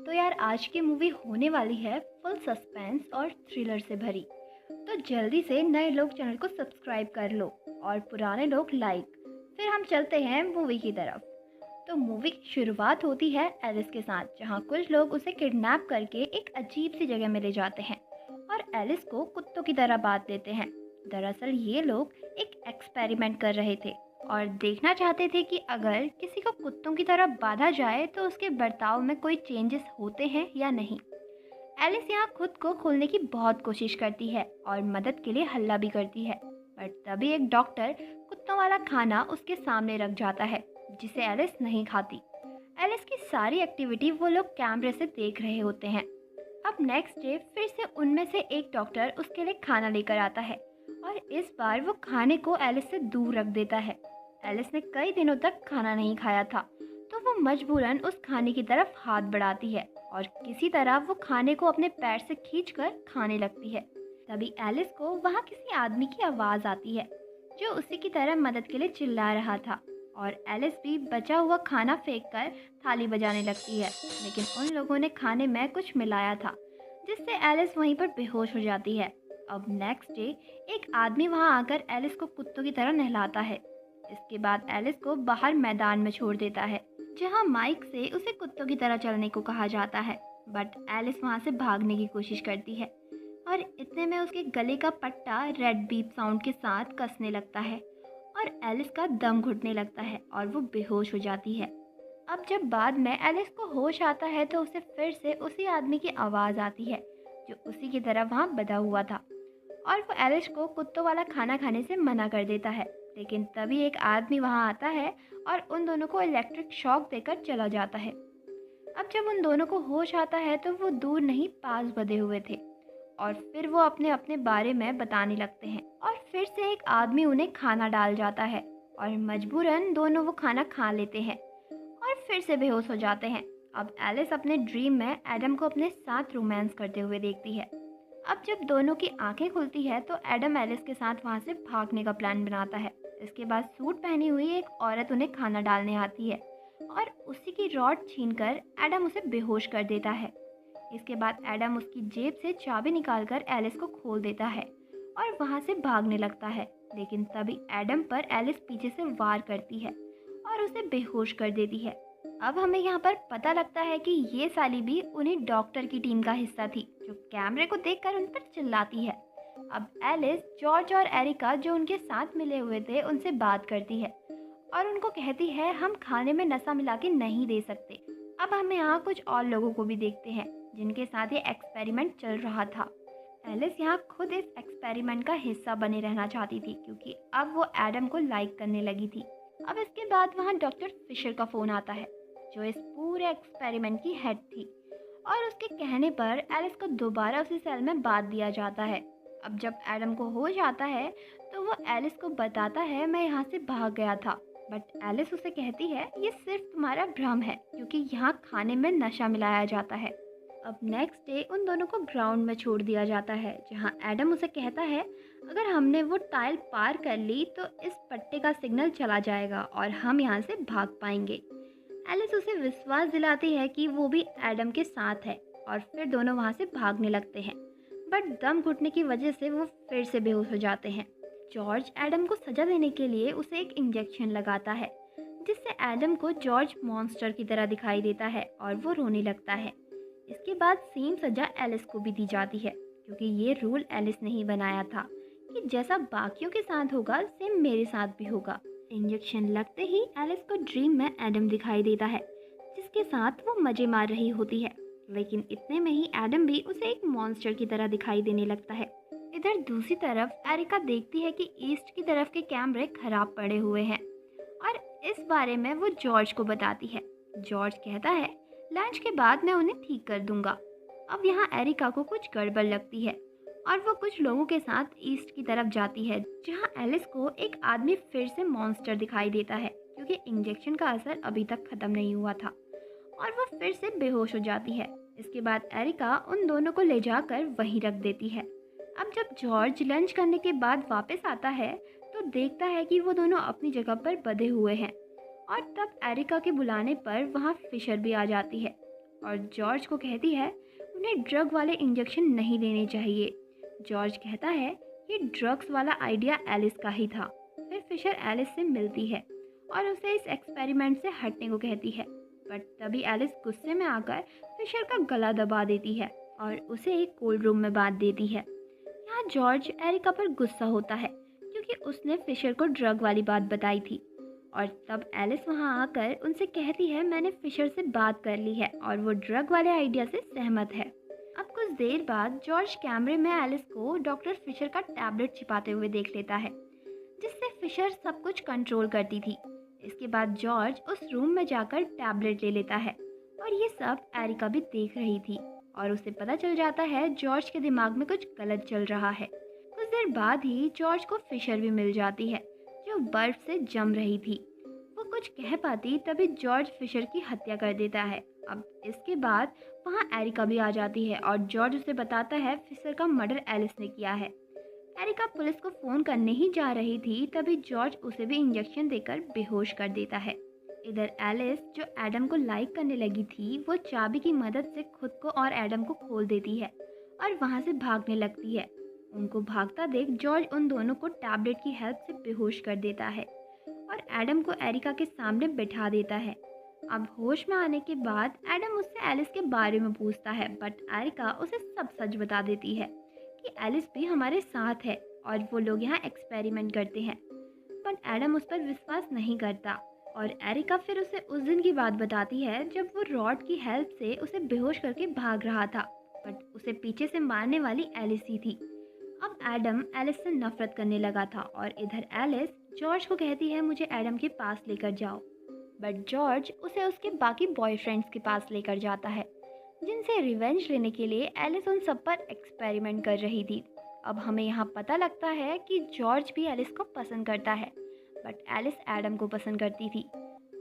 तो यार आज की मूवी होने वाली है फुल सस्पेंस और थ्रिलर से भरी। तो जल्दी से नए लोग चैनल को सब्सक्राइब कर लो और पुराने लोग लाइक। फिर हम चलते हैं मूवी की तरफ। तो मूवी की शुरुआत होती है एलिस के साथ, जहां कुछ लोग उसे किडनैप करके एक अजीब सी जगह में ले जाते हैं और एलिस को कुत्तों की तरह बांध देते हैं। दरअसल ये लोग एक एक्सपेरिमेंट कर रहे थे और देखना चाहते थे कि अगर किसी को कुत्तों की तरह बांधा जाए तो उसके बर्ताव में कोई चेंजेस होते हैं या नहीं। एलिस यहाँ खुद को खोलने की बहुत कोशिश करती है और मदद के लिए हल्ला भी करती है, पर तभी एक डॉक्टर कुत्तों वाला खाना उसके सामने रख जाता है, जिसे एलिस नहीं खाती। एलिस की सारी एक्टिविटी वो लोग कैमरे से देख रहे होते हैं। अब नेक्स्ट डे फिर से उनमें से एक डॉक्टर उसके लिए खाना लेकर आता है और इस बार वो खाने को एलिस से दूर रख देता है। एलिस ने कई दिनों तक खाना नहीं खाया था, तो वो मजबूरन उस खाने की तरफ हाथ बढ़ाती है और किसी तरह वो खाने को अपने पैर से खींचकर खाने लगती है। तभी एलिस को वहाँ किसी आदमी की आवाज़ आती है जो उसी की तरह मदद के लिए चिल्ला रहा था, और एलिस भी बचा हुआ खाना फेंककर थाली बजाने लगती है। लेकिन उन लोगों ने खाने में कुछ मिलाया था, जिससे एलिस वहीं पर बेहोश हो जाती है। अब नेक्स्ट डे एक आदमी वहां आकर एलिस को कुत्तों की तरह नहलाता है। इसके बाद एलिस को बाहर मैदान में छोड़ देता है, जहां माइक से उसे कुत्तों की तरह चलने को कहा जाता है। बट एलिस वहां से भागने की कोशिश करती है और इतने में उसके गले का पट्टा रेड बीप साउंड के साथ कसने लगता है और एलिस का दम घुटने लगता है और वो बेहोश हो जाती है। अब जब बाद में एलिस को होश आता है तो उसे फिर से उसी आदमी की आवाज़ आती है जो उसी की तरह वहाँ बंधा हुआ था, और वो एलिस को कुत्तों वाला खाना खाने से मना कर देता है। लेकिन तभी एक आदमी वहाँ आता है और उन दोनों को इलेक्ट्रिक शॉक देकर चला जाता है। अब जब उन दोनों को होश आता है तो वो दूर नहीं पास बंधे हुए थे और फिर वो अपने अपने बारे में बताने लगते हैं, और फिर से एक आदमी उन्हें खाना डाल जाता है और मजबूरन दोनों वो खाना खा लेते हैं और फिर से बेहोश हो जाते हैं। अब एलिस अपने ड्रीम में एडम को अपने साथ रोमांस करते हुए देखती है। अब जब दोनों की आंखें खुलती है तो एडम एलिस के साथ वहां से भागने का प्लान बनाता है। इसके बाद सूट पहनी हुई एक औरत उन्हें खाना डालने आती है और उसी की रॉड छीनकर एडम उसे बेहोश कर देता है। इसके बाद एडम उसकी जेब से चाबी निकालकर एलिस को खोल देता है और वहां से भागने लगता है। लेकिन तभी एडम पर एलिस पीछे से वार करती है और उसे बेहोश कर देती है। अब हमें यहाँ पर पता लगता है कि ये साली भी उन्हीं डॉक्टर की टीम का हिस्सा थी जो कैमरे को देखकर उन पर चिल्लाती है। अब एलिस जॉर्ज और एरिका जो उनके साथ मिले हुए थे उनसे बात करती है और उनको कहती है हम खाने में नशा मिला के नहीं दे सकते। अब हम यहाँ कुछ और लोगों को भी देखते हैं जिनके साथ ये एक्सपेरिमेंट चल रहा था। एलिस यहाँ खुद इस एक्सपेरिमेंट का हिस्सा बने रहना चाहती थी क्योंकि अब वो एडम को लाइक करने लगी थी। अब इसके बाद वहाँ डॉक्टर फिशर का फ़ोन आता है जो इस पूरे एक्सपेरिमेंट की हेड थी, और उसके कहने पर एलिस को दोबारा उसी सेल में बांध दिया जाता है। अब जब एडम को होश आता है तो वो एलिस को बताता है मैं यहाँ से भाग गया था, बट एलिस उसे कहती है ये सिर्फ तुम्हारा भ्रम है क्योंकि यहाँ खाने में नशा मिलाया जाता है। अब नेक्स्ट डे उन दोनों को ग्राउंड में छोड़ दिया जाता है, जहाँ एडम उसे कहता है अगर हमने वो टाइल पार कर ली तो इस पट्टे का सिग्नल चला जाएगा और हम यहाँ से भाग पाएंगे। एलिस उसे विश्वास दिलाती है कि वो भी एडम के साथ है और फिर दोनों वहाँ से भागने लगते हैं, बट दम घुटने की वजह से वो फिर से बेहोश हो जाते हैं। जॉर्ज एडम को सजा देने के लिए उसे एक इंजेक्शन लगाता है जिससे एडम को जॉर्ज मॉन्स्टर की तरह दिखाई देता है और वो रोने लगता है। इसके बाद सेम सजा एलिस को भी दी जाती है क्योंकि ये रूल एलिस ने ही बनाया था कि जैसा बाकियों के साथ होगा सेम मेरे साथ भी होगा। इंजेक्शन लगते ही एलिस को ड्रीम में एडम दिखाई देता है जिसके साथ वो मजे मार रही होती है। लेकिन इतने में ही एडम भी उसे एक मॉन्स्टर की तरह दिखाई देने लगता है। इधर दूसरी तरफ एरिका देखती है कि ईस्ट की तरफ के कैमरे खराब पड़े हुए हैं और इस बारे में वो जॉर्ज को बताती है। जॉर्ज कहता है लंच के बाद मैं उन्हें ठीक कर दूंगा। अब यहाँ एरिका को कुछ गड़बड़ लगती है और वो कुछ लोगों के साथ ईस्ट की तरफ जाती है, जहाँ एलिस को एक आदमी फिर से मॉन्स्टर दिखाई देता है क्योंकि इंजेक्शन का असर अभी तक ख़त्म नहीं हुआ था, और वो फिर से बेहोश हो जाती है। इसके बाद एरिका उन दोनों को ले जाकर वहीं रख देती है। अब जब जॉर्ज लंच करने के बाद वापस आता है तो देखता है कि वो दोनों अपनी जगह पर बंधे हुए हैं, और तब एरिका के बुलाने पर वहाँ फिशर भी आ जाती है और जॉर्ज को कहती है उन्हें ड्रग वाले इंजेक्शन नहीं देने चाहिए। जॉर्ज कहता है ये ड्रग्स वाला आइडिया एलिस का ही था। फिर फिशर एलिस से मिलती है और उसे इस एक्सपेरिमेंट से हटने को कहती है, बट तभी एलिस गुस्से में आकर फिशर का गला दबा देती है और उसे एक कोल्ड रूम में बांध देती है। यहाँ जॉर्ज एरिका पर गुस्सा होता है क्योंकि उसने फिशर को ड्रग वाली बात बताई थी, और तब एलिस वहाँ आकर उनसे कहती है मैंने फिशर से बात कर ली है और वो ड्रग वाले आइडिया से सहमत है। अब कुछ देर बाद जॉर्ज कैमरे में एलिस को डॉक्टर फिशर का टैबलेट छिपाते हुए देख लेता है, जिससे फिशर सब कुछ कंट्रोल करती थी। इसके बाद जॉर्ज उस रूम में जाकर टैबलेट ले लेता है और ये सब एरिका भी देख रही थी और उसे पता चल जाता है जॉर्ज के दिमाग में कुछ गलत चल रहा है। कुछ देर बाद ही जॉर्ज को फिशर भी मिल जाती है जो बर्फ से जम रही थी। वो कुछ कह पाती तभी जॉर्ज फिशर की हत्या कर देता है। अब इसके बाद वहाँ एरिका भी आ जाती है और जॉर्ज उसे बताता है फिशर का मर्डर एलिस ने किया है। एरिका पुलिस को फ़ोन करने ही जा रही थी तभी जॉर्ज उसे भी इंजेक्शन देकर बेहोश कर देता है। इधर एलिस जो एडम को लाइक करने लगी थी वो चाबी की मदद से खुद को और एडम को खोल देती है और वहाँ से भागने लगती है। उनको भागता देख जॉर्ज उन दोनों को टैबलेट की हेल्प से बेहोश कर देता है और एडम को एरिका के सामने बैठा देता है। अब होश में आने के बाद एडम उससे एलिस के बारे में पूछता है, बट एरिका उसे सब सच बता देती है कि एलिस भी हमारे साथ है और वो लोग यहाँ एक्सपेरिमेंट करते हैं। बट एडम उस पर विश्वास नहीं करता और एरिका फिर उसे उस दिन की बात बताती है जब वो रॉड की हेल्प से उसे बेहोश करके भाग रहा था, बट उसे पीछे से मारने वाली एलिस ही थी। अब एडम एलिस से नफरत करने लगा था और इधर एलिस जॉर्ज को कहती है मुझे एडम के पास लेकर जाओ, बट जॉर्ज उसे उसके बाकी बॉयफ्रेंड्स के पास लेकर जाता है जिनसे रिवेंज लेने के लिए एलिस उन सब पर एक्सपेरिमेंट कर रही थी। अब हमें यहाँ पता लगता है कि जॉर्ज भी एलिस को पसंद करता है, बट एलिस एडम को पसंद करती थी।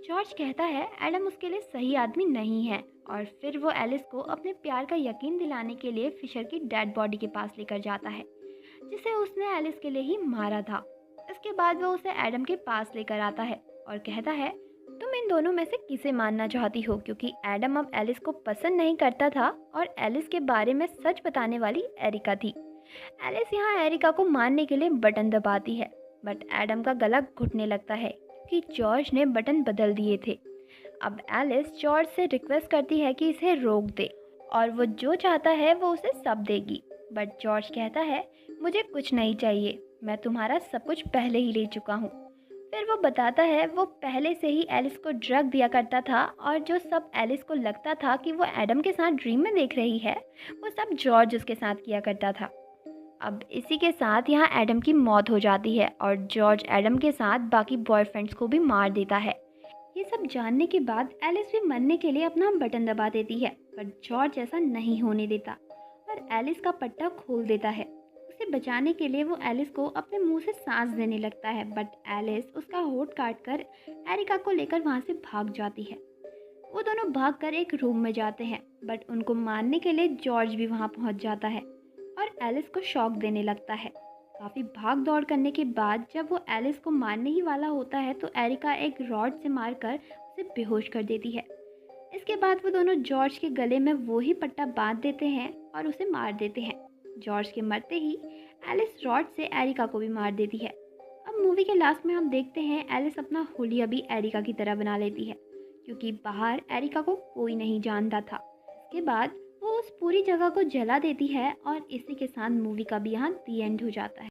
जॉर्ज कहता है एडम उसके लिए सही आदमी नहीं है और फिर वो एलिस को अपने प्यार का यकीन दिलाने के लिए फिशर की डेड बॉडी के पास लेकर जाता है जिसे उसने एलिस के लिए ही मारा था। इसके बाद वो उसे एडम के पास लेकर आता है और कहता है तुम इन दोनों में से किसे मानना चाहती हो, क्योंकि एडम अब एलिस को पसंद नहीं करता था और एलिस के बारे में सच बताने वाली एरिका थी। एलिस यहाँ एरिका को मारने के लिए बटन दबाती है, बट एडम का गला घुटने लगता है क्योंकि जॉर्ज ने बटन बदल दिए थे। अब एलिस जॉर्ज से रिक्वेस्ट करती है कि इसे रोक दे और वो जो चाहता है वो उसे सब देगी, बट जॉर्ज कहता है मुझे कुछ नहीं चाहिए, मैं तुम्हारा सब कुछ पहले ही ले चुका हूँ। फिर वो बताता है वो पहले से ही एलिस को ड्रग दिया करता था और जो सब एलिस को लगता था कि वो एडम के साथ ड्रीम में देख रही है वो सब जॉर्ज उसके साथ किया करता था। अब इसी के साथ यहाँ एडम की मौत हो जाती है और जॉर्ज एडम के साथ बाकी बॉयफ्रेंड्स को भी मार देता है। ये सब जानने के बाद एलिस भी मरने के लिए अपना बटन दबा देती है, पर जॉर्ज ऐसा नहीं होने देता और एलिस का पट्टा खोल देता है। उसे बचाने के लिए वो एलिस को अपने मुंह से सांस देने लगता है, बट एलिस उसका होठ काटकर एरिका को लेकर वहाँ से भाग जाती है। वो दोनों भागकर एक रूम में जाते हैं, बट उनको मारने के लिए जॉर्ज भी वहाँ पहुँच जाता है और एलिस को शॉक देने लगता है। काफ़ी भाग दौड़ करने के बाद जब वो एलिस को मारने ही वाला होता है तो एरिका एक रॉड से मारकर उसे बेहोश कर देती है। इसके बाद वो दोनों जॉर्ज के गले में वो ही पट्टा बांध देते हैं और उसे मार देते हैं। जॉर्ज के मरते ही एलिस रॉड से एरिका को भी मार देती है। अब मूवी के लास्ट में हम देखते हैं एलिस अपना हुलिया भी एरिका की तरह बना लेती है क्योंकि बाहर एरिका को कोई नहीं जानता था। इसके बाद वो उस पूरी जगह को जला देती है और इसी के साथ मूवी का भी यहाँ दी एंड हो जाता है।